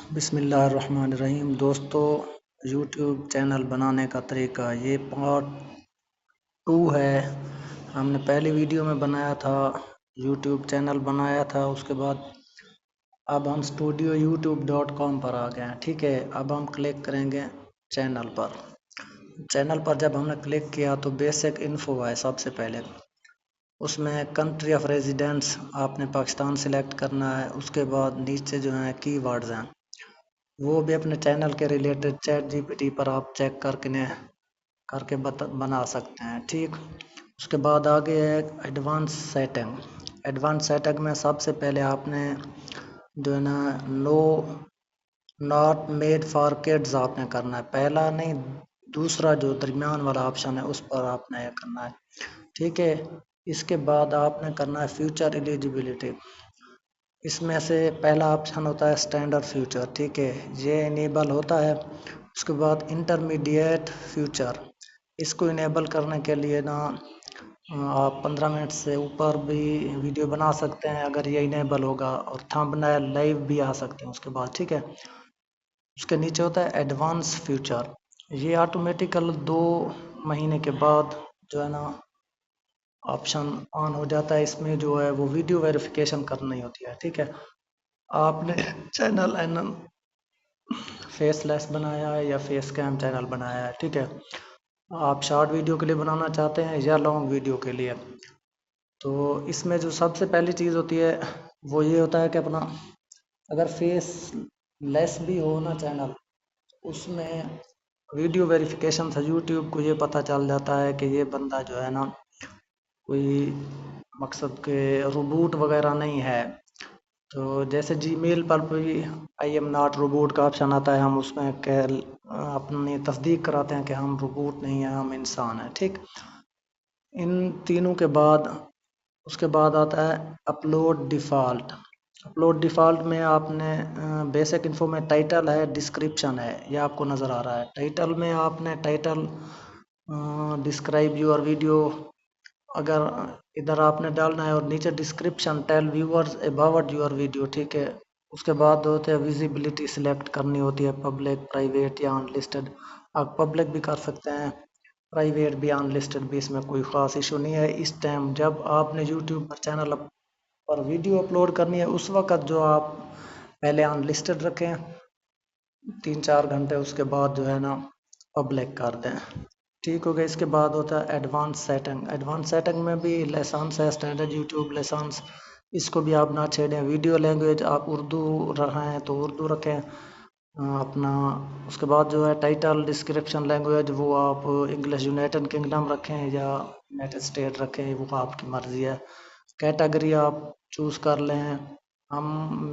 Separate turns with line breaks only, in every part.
بسم اللہ الرحمن الرحیم دوستو، یوٹیوب چینل بنانے کا طریقہ یہ پارٹ 2 ہے۔ ہم نے پہلی ویڈیو میں بنایا تھا، یوٹیوب چینل بنایا تھا، اس کے بعد اب ہم studio.youtube.com پر آ گئے ہیں۔ ٹھیک ہے، اب ہم کلک کریں گے چینل پر۔ چینل پر جب ہم نے کلک کیا تو بیسک انفو ہے سب سے پہلے، اس میں کنٹری آف ریزیڈنس آپ نے پاکستان سلیکٹ کرنا ہے۔ اس کے بعد نیچے جو ہیں کی ورڈز ہیں وہ بھی اپنے چینل کے related chat G P T پر آپ چیک کر کے بنا سکتے ہیں۔ ٹھیک، اس کے بعد آگے ہے ایڈوانس سیٹنگ۔ ایڈوانس سیٹنگ میں سب سے پہلے آپ نے جو ہے نا ناٹ میڈ فار کڈز آپ نے کرنا ہے، پہلا نہیں دوسرا جو درمیان والا آپشن ہے اس پر آپ نے کرنا ہے۔ ٹھیک ہے، اس کے بعد آپ نے کرنا ہے فیوچر ایلیجیبلٹی۔ اس میں سے پہلا آپشن ہوتا ہے اسٹینڈرڈ فیوچر۔ ٹھیک ہے، یہ انیبل ہوتا ہے۔ اس کے بعد انٹرمیڈیٹ فیوچر، اس کو انیبل کرنے کے لیے نا آپ 15 منٹ سے اوپر بھی ویڈیو بنا سکتے ہیں اگر یہ انیبل ہوگا، اور تھمبنیل لائیو بھی آ سکتے ہیں اس کے بعد۔ ٹھیک ہے، اس کے نیچے ہوتا ہے ایڈوانس فیوچر، یہ آٹومیٹیکل 2 مہینے کے بعد جو ہے نا آپشن آن ہو جاتا ہے۔ اس میں جو ہے وہ ویڈیو ویریفیکیشن کرنی ہوتی ہے۔ ٹھیک ہے، آپ نے چینل فیس لیس بنایا ہے یا فیس کیم چینل بنایا ہے۔ ٹھیک ہے، آپ شارٹ ویڈیو کے لیے بنانا چاہتے ہیں یا لانگ ویڈیو کے لیے، تو اس میں جو سب سے پہلی چیز ہوتی ہے وہ یہ ہوتا ہے کہ اپنا اگر فیس لیس بھی ہو نا چینل، اس میں ویڈیو ویریفیکیشن سے یوٹیوب کو یہ پتہ چل جاتا ہے کہ یہ بندہ جو ہے نا کوئی مقصد کے روبوٹ وغیرہ نہیں ہے۔ تو جیسے جی میل پر بھی آئی ایم ناٹ روبوٹ کا آپشن آتا ہے، ہم اس میں اپنی تصدیق کراتے ہیں کہ ہم روبوٹ نہیں ہیں، ہم انسان ہیں۔ ٹھیک، ان تینوں کے بعد اس کے بعد آتا ہے اپلوڈ ڈیفالٹ۔ اپلوڈ ڈیفالٹ میں آپ نے بیسک انفو میں ٹائٹل ہے، ڈسکرپشن ہے، یہ آپ کو نظر آ رہا ہے۔ ٹائٹل میں آپ نے ٹائٹل ڈسکرائب یور ویڈیو اگر ادھر آپ نے ڈالنا ہے، اور نیچے description tell viewers about your video. ٹھیک ہے، اس کے بعد ہوتے ہیں ویزیبلٹی سلیکٹ کرنی ہوتی ہے، پبلک، پرائیویٹ یا ان لسٹڈ۔ آپ پبلک بھی کر سکتے ہیں، پرائیویٹ بھی، ان لسٹڈ بھی، اس میں کوئی خاص ایشو نہیں ہے۔ اس ٹائم جب آپ نے یوٹیوب پر چینل پر ویڈیو اپلوڈ کرنی ہے اس وقت جو آپ پہلے ان لسٹڈ رکھیں 3-4 گھنٹے، اس کے بعد جو ہے نا پبلک کر دیں۔ ٹھیک ہو گیا، اس کے بعد ہوتا ہے ایڈوانس سیٹنگ۔ ایڈوانس سیٹنگ میں بھی لیسنس ہے، اسٹینڈرڈ یوٹیوب لیسنس، اس کو بھی آپ نہ چھیڑیں۔ ویڈیو لینگویج آپ اردو رہے ہیں تو اردو رکھیں اپنا۔ اس کے بعد جو ہے ٹائٹل ڈسکرپشن لینگویج وہ آپ انگلش یونائٹڈ کنگڈم رکھیں یا یونائٹڈ اسٹیٹ رکھیں، وہ آپ کی مرضی ہے۔ کیٹیگری آپ چوز کر لیں،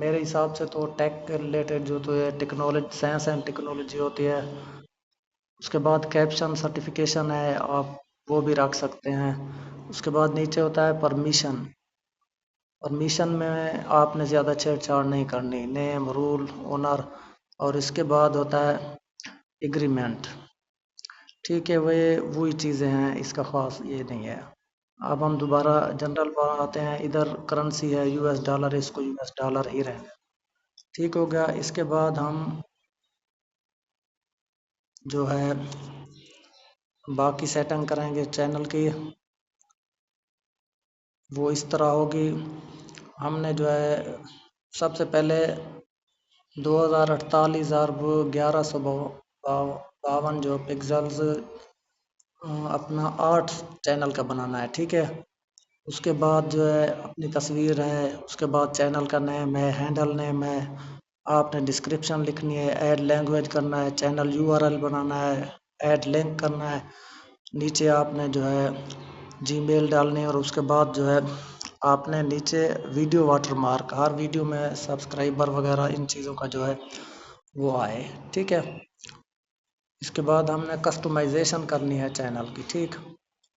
میرے حساب سے تو ٹیک کے ریلیٹڈ جو تو ہے ٹیکنالوجی، سائنس اینڈ ٹیکنالوجی ہوتی ہے۔ اس کے بعد کیپشن سرٹیفکیشن ہے، آپ وہ بھی رکھ سکتے ہیں۔ اس کے بعد نیچے ہوتا ہے پرمیشن۔ پرمیشن میں آپ نے زیادہ چھیڑ چھاڑ نہیں کرنی، نیم، رول، اونر، اور اس کے بعد ہوتا ہے ایگریمنٹ۔ ٹھیک ہے، وہی چیزیں ہیں، اس کا خاص یہ نہیں ہے۔ اب ہم دوبارہ جنرل پر آتے ہیں، ادھر کرنسی ہے یو ایس ڈالر، اس کو یو ایس ڈالر ہی رہنے۔ ٹھیک ہو گیا، اس کے بعد ہم جو ہے باقی سیٹنگ کریں گے چینل کی، وہ اس طرح ہوگی۔ ہم نے جو ہے سب سے پہلے 2048 ضرب 1152 جو پکسلز اپنا آرٹ چینل کا بنانا ہے۔ ٹھیک ہے، اس کے بعد جو ہے اپنی تصویر ہے، اس کے بعد چینل کا نیم ہے، ہینڈل نیم ہے، آپ نے ڈسکرپشن لکھنی ہے، ایڈ لینگویج کرنا ہے، چینل یو آر ایل بنانا ہے، ایڈ لنک کرنا ہے، نیچے آپ نے جو ہے جی میل ڈالنی ہے، اور اس کے بعد جو ہے آپ نے نیچے ویڈیو واٹر مارک، ہر ویڈیو میں سبسکرائبر وغیرہ ان چیزوں کا جو ہے وہ آئے۔ ٹھیک ہے، اس کے بعد ہم نے کسٹمائزیشن کرنی ہے چینل کی۔ ٹھیک،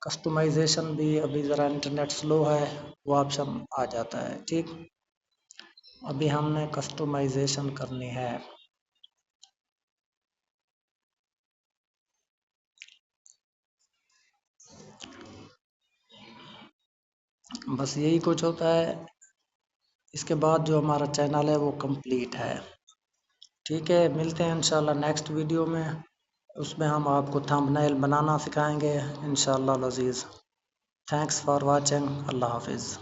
کسٹمائزیشن بھی ابھی ذرا انٹرنیٹ سلو ہے، وہ آپشن آ جاتا ہے۔ ٹھیک، ابھی ہم نے کسٹمائزیشن کرنی ہے۔ بس یہی کچھ ہوتا ہے، اس کے بعد جو ہمارا چینل ہے وہ کمپلیٹ ہے۔ ٹھیک ہے، ملتے ہیں انشاءاللہ نیکسٹ ویڈیو میں، اس میں ہم آپ کو تھمبنیل بنانا سکھائیں گے انشاءاللہ العزیز۔ تھینکس فار واچنگ، اللہ حافظ۔